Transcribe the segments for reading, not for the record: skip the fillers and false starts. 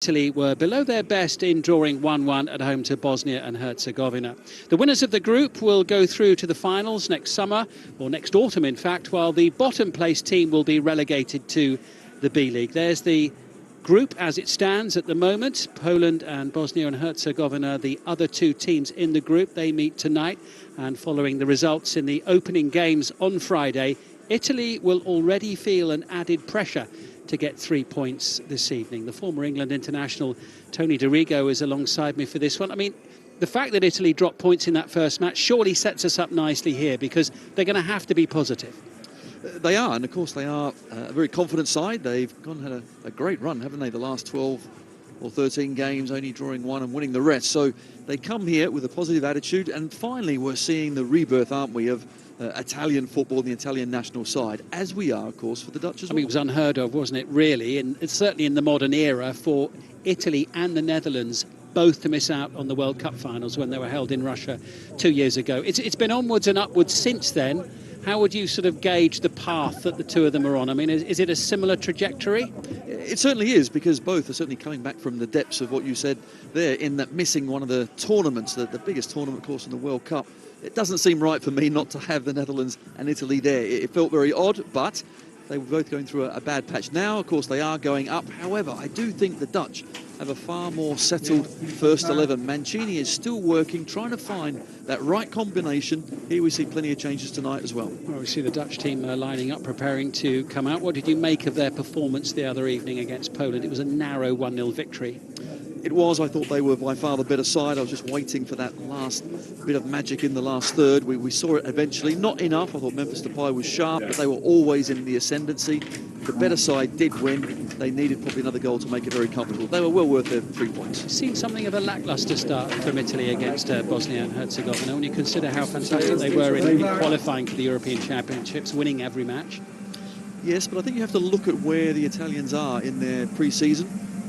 Italy were below their best in drawing 1-1 at home to Bosnia and Herzegovina. The winners of the group will go through to the finals next summer, or next autumn in fact, while the bottom place team will be relegated to the B League. There's the group as it stands at the moment. Poland and Bosnia and Herzegovina, the other two teams in the group, they meet tonight. And following the results in the opening games on Friday, Italy will already feel an added pressure to get 3 points this evening. The former England international Tony Dorigo is alongside me for this one. I mean, the fact that Italy dropped points in that first match surely sets us up nicely here, because they're going to have to be positive. They are, and of course they are a very confident side. They've had a great run, haven't they, the last 12 or 13 games, only drawing one and winning the rest. So they come here with a positive attitude, and finally we're seeing the rebirth, aren't we, of Italian football, the Italian national side, as we are, of course, for the Dutch as well. I mean, it was unheard of, wasn't it, really? And it's certainly in the modern era for Italy and the Netherlands both to miss out on the World Cup finals when they were held in Russia 2 years ago. It's been onwards and upwards since then. How would you sort of gauge the path that the two of them are on? I mean, is it a similar trajectory? It certainly is, because both are certainly coming back from the depths of what you said there, in that missing one of the tournaments, the biggest tournament, of course, in the World Cup. It doesn't seem right for me not to have the Netherlands and Italy there. It felt very odd, but they were both going through a bad patch. Now, of course, they are going up. However, I do think the Dutch have a far more settled first 11. Mancini is still working, trying to find that right combination. Here we see plenty of changes tonight as well. Well, we see the Dutch team lining up, preparing to come out. What did you make of their performance the other evening against Poland? It was a narrow 1-0 victory. It was. I thought they were by far the better side. I was just waiting for that last bit of magic in the last third. We saw it eventually. Not enough. I thought Memphis Depay was sharp, but they were always in the ascendancy. The better side did win. They needed probably another goal to make it very comfortable. They were well worth their 3 points. Seen something of a lacklustre start from Italy against Bosnia and Herzegovina, when you consider how fantastic they were in qualifying for the European Championships, winning every match. Yes, but I think you have to look at where the Italians are in their pre-season.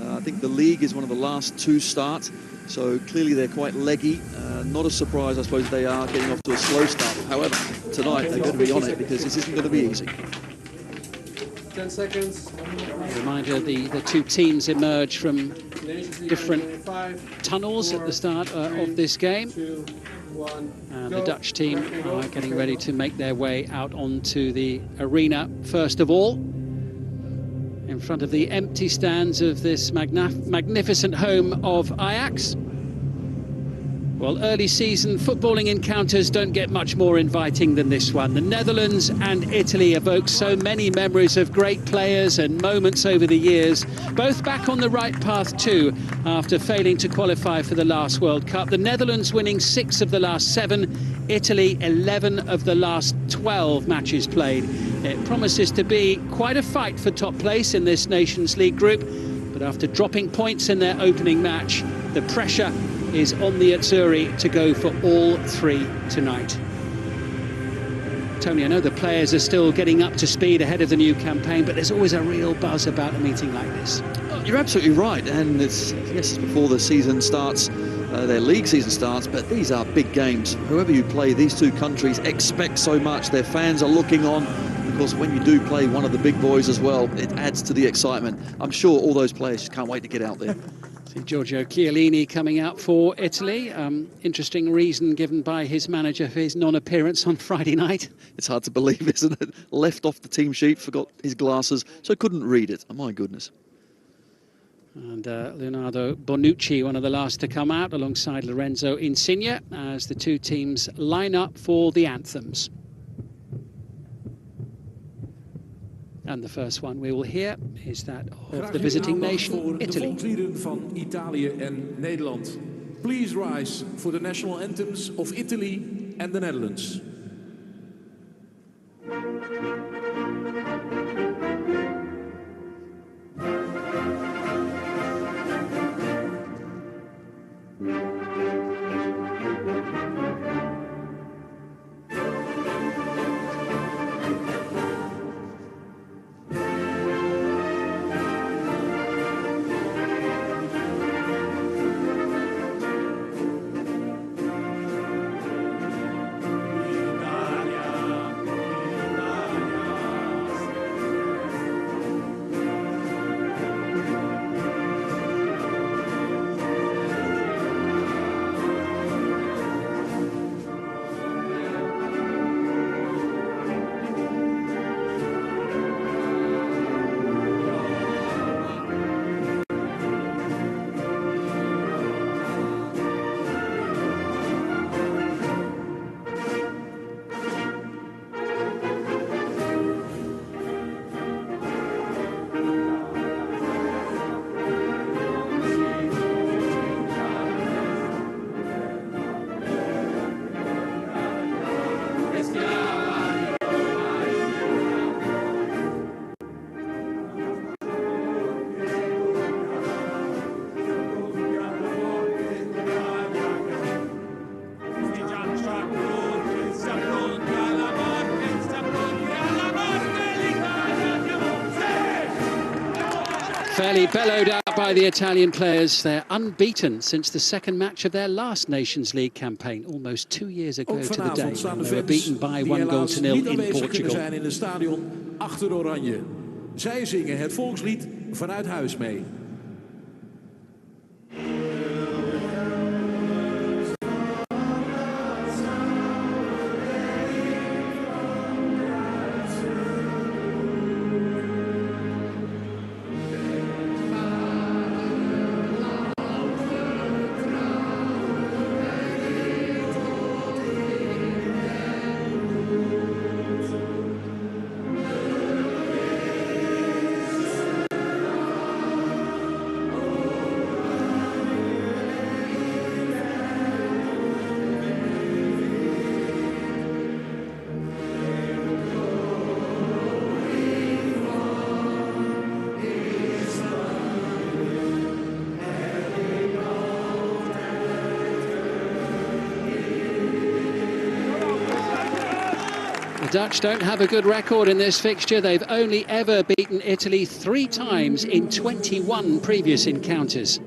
I think the league is one of the last to start, so clearly they're quite leggy. Not a surprise, I suppose, they are getting off to a slow start. However, tonight they're going to be on it, because this isn't going to be easy. 10 seconds. A reminder, the two teams emerge from different tunnels at the start of this game. And the Dutch team are getting ready to make their way out onto the arena first of all, in front of the empty stands of this magnificent home of Ajax. Well, early season footballing encounters don't get much more inviting than this one. The Netherlands and Italy evoke so many memories of great players and moments over the years, both back on the right path too, after failing to qualify for the last World Cup. The Netherlands winning 6 of the last 7, Italy 11 of the last 12 matches played. It promises to be quite a fight for top place in this Nations League group, but after dropping points in their opening match, the pressure is on the Azzurri to go for all 3 tonight. Tony, I know the players are still getting up to speed ahead of the new campaign, but there's always a real buzz about a meeting like this. You're absolutely right, and it's before the season starts, their league season starts, but these are big games. Whoever you play, these two countries expect so much. Their fans are looking on. Of course, when you do play one of the big boys as well, it adds to the excitement. I'm sure all those players just can't wait to get out there. See Giorgio Chiellini coming out for Italy. Interesting reason given by his manager for his non-appearance on Friday night. It's hard to believe, isn't it? Left off the team sheet, forgot his glasses, so couldn't read it. Oh, my goodness. And Leonardo Bonucci, one of the last to come out, alongside Lorenzo Insigne, as the two teams line up for the anthems. And the first one we will hear is that of the visiting nation, Italy. Van Italië en Nederland. Please rise for the national anthems of Italy and the Netherlands. Fairly bellowed out by the Italian players. They're unbeaten since the second match of their last Nations League campaign, almost 2 years ago to the day, when they were beaten by 1-0 in Portugal. Zijn in het stadion achter Oranje. Zij zingen het volkslied vanuit huis mee. The Dutch don't have a good record in this fixture. They've only ever beaten Italy 3 times in 21 previous encounters.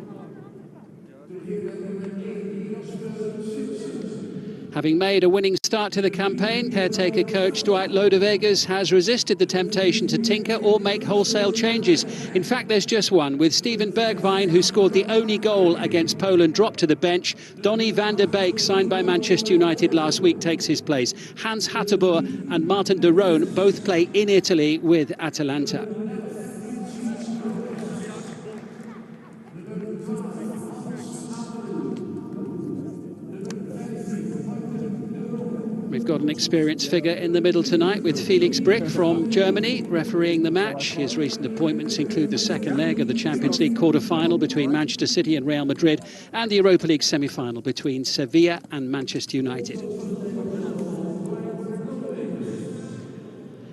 Having made a winning start to the campaign, caretaker coach Dwight Lodeweges has resisted the temptation to tinker or make wholesale changes. In fact, there's just one, with Steven Bergwijn, who scored the only goal against Poland, dropped to the bench. Donny van der Beek, signed by Manchester United last week, takes his place. Hans Hateboer and Martin de Roon both play in Italy with Atalanta. We've got an experienced figure in the middle tonight with Felix Brick from Germany refereeing the match. His recent appointments include the second leg of the Champions League quarter-final between Manchester City and Real Madrid and the Europa League semi-final between Sevilla and Manchester United.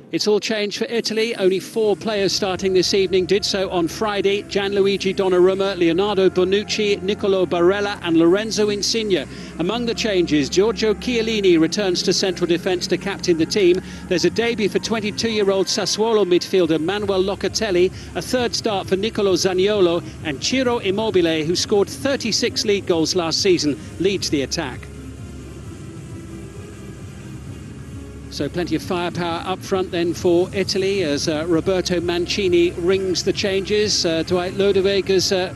It's all changed for Italy. Only 4 players starting this evening did so on Friday. Gianluigi Donnarumma, Leonardo Bonucci, Nicolo Barella and Lorenzo Insigne. Among the changes, Giorgio Chiellini returns to central defence to captain the team. There's a debut for 22-year-old Sassuolo midfielder Manuel Locatelli, a third start for Nicolo Zaniolo, and Ciro Immobile, who scored 36 league goals last season, leads the attack. So plenty of firepower up front then for Italy as Roberto Mancini rings the changes. Dwight Lodeweges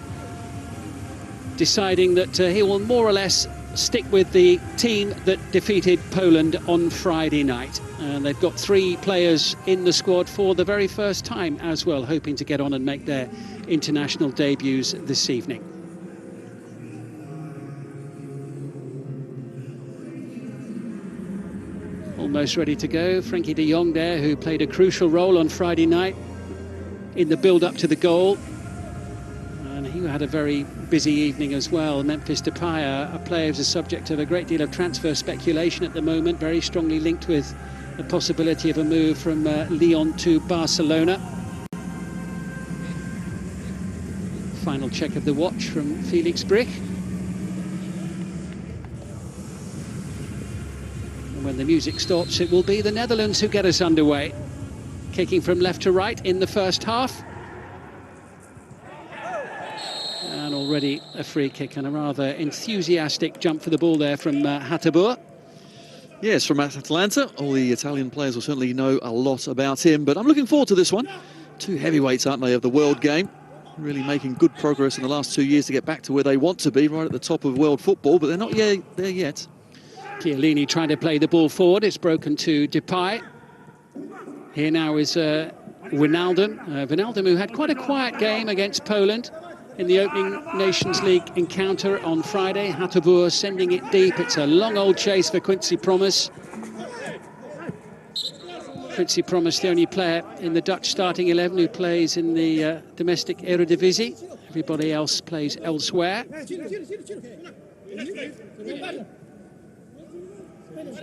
deciding that he will more or less stick with the team that defeated Poland on Friday night. And they've got 3 players in the squad for the very first time as well, hoping to get on and make their international debuts this evening. Almost ready to go. Frenkie de Jong there, who played a crucial role on Friday night in the build-up to the goal. And he had a very busy evening as well. Memphis Depay, a player who's a subject of a great deal of transfer speculation at the moment, very strongly linked with the possibility of a move from Lyon to Barcelona. Final check of the watch from Felix Brick. When the music stops, it will be the Netherlands who get us underway. Kicking from left to right in the first half. And already a free kick and a rather enthusiastic jump for the ball there from Hateboer. Yes, from Atalanta. All the Italian players will certainly know a lot about him, but I'm looking forward to this one. 2 heavyweights, aren't they, of the world game? Really making good progress in the last 2 years to get back to where they want to be, right at the top of world football, but they're not there yet. Chiellini trying to play the ball forward. It's broken to Depay. Here now is Wijnaldum. Wijnaldum, who had quite a quiet game against Poland in the opening Nations League encounter on Friday. Hateboer sending it deep. It's a long old chase for Quincy Promes. Quincy Promes, the only player in the Dutch starting 11 who plays in the domestic Eredivisie. Everybody else plays elsewhere.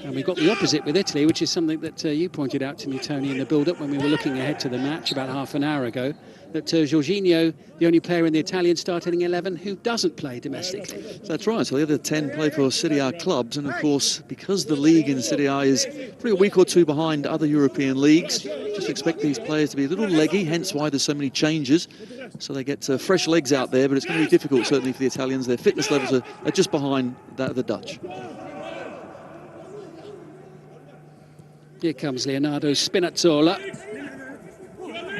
And we've got the opposite with Italy, which is something that you pointed out to me, Tony, in the build-up when we were looking ahead to the match about half an hour ago, that Jorginho, the only player in the Italian starting 11 who doesn't play domestically. That's right, so the other 10 play for Serie A clubs, and of course, because the league in Serie A is probably a week or two behind other European leagues, just expect these players to be a little leggy, hence why there's so many changes. So they get fresh legs out there, but it's going to be difficult, certainly for the Italians. Their fitness levels are just behind that of the Dutch. Here comes Leonardo Spinazzola.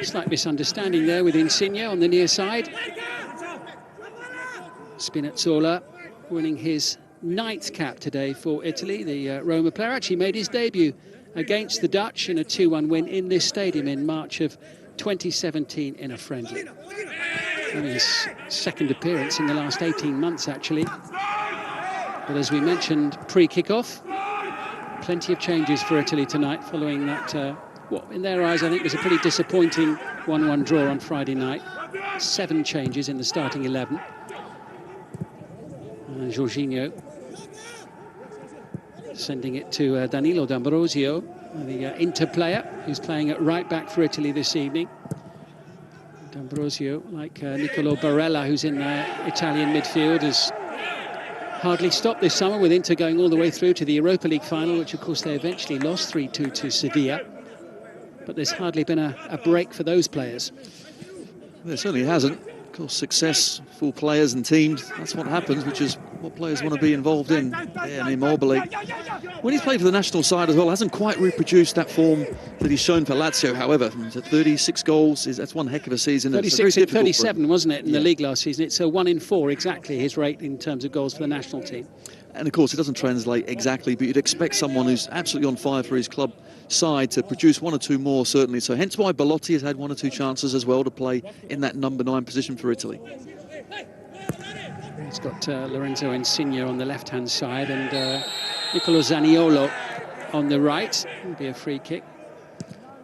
Slight misunderstanding there with Insigne on the near side. Spinazzola winning his 9th cap today for Italy. The Roma player actually made his debut against the Dutch in a 2-1 win in this stadium in March of 2017 in a friendly. Only his 2nd appearance in the last 18 months, actually. But as we mentioned pre-kickoff, plenty of changes for Italy tonight following that, what in their eyes I think was a pretty disappointing 1-1 draw on Friday night. 7 changes in the starting 11. Jorginho sending it to Danilo D'Ambrosio, the Inter player who's playing at right back for Italy this evening. D'Ambrosio, like Nicolo Barella, who's in Italian midfield, has hardly stopped this summer, with Inter going all the way through to the Europa League final, which of course they eventually lost 3-2 to Sevilla. But there's hardly been a break for those players. There certainly hasn't. Of course, successful players and teams, that's what happens, which is what players want to be involved in. Yeah, and Immobile, when he's played for the national side as well, hasn't quite reproduced that form that he's shown for Lazio. However, 36 goals, that's one heck of a season. 36 and 37, wasn't it, in the league last season? It's a 1 in 4 exactly, his rate in terms of goals for the national team. And of course, it doesn't translate exactly, but you'd expect someone who's absolutely on fire for his club side to produce 1 or 2 more, certainly. So hence why Belotti has had 1 or 2 chances as well to play in that number 9 position for Italy. He's got Lorenzo Insigne on the left-hand side and Nicolo Zaniolo on the right. It'll be a free kick.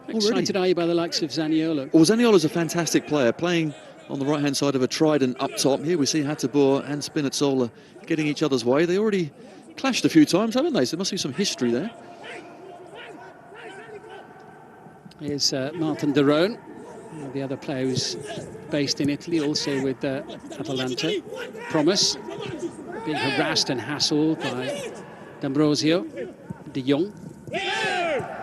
Excited are you by the likes of Zaniolo? Well, Zaniolo's a fantastic player, playing on the right-hand side of a trident up top. Here we see Hateboer and Spinazzola getting each other's way. They already clashed a few times, haven't they? So there must be some history there. Here's Martin de Roon, the other player who's based in Italy, also with Atalanta. Promise, being harassed and hassled by D'Ambrosio, De Jong.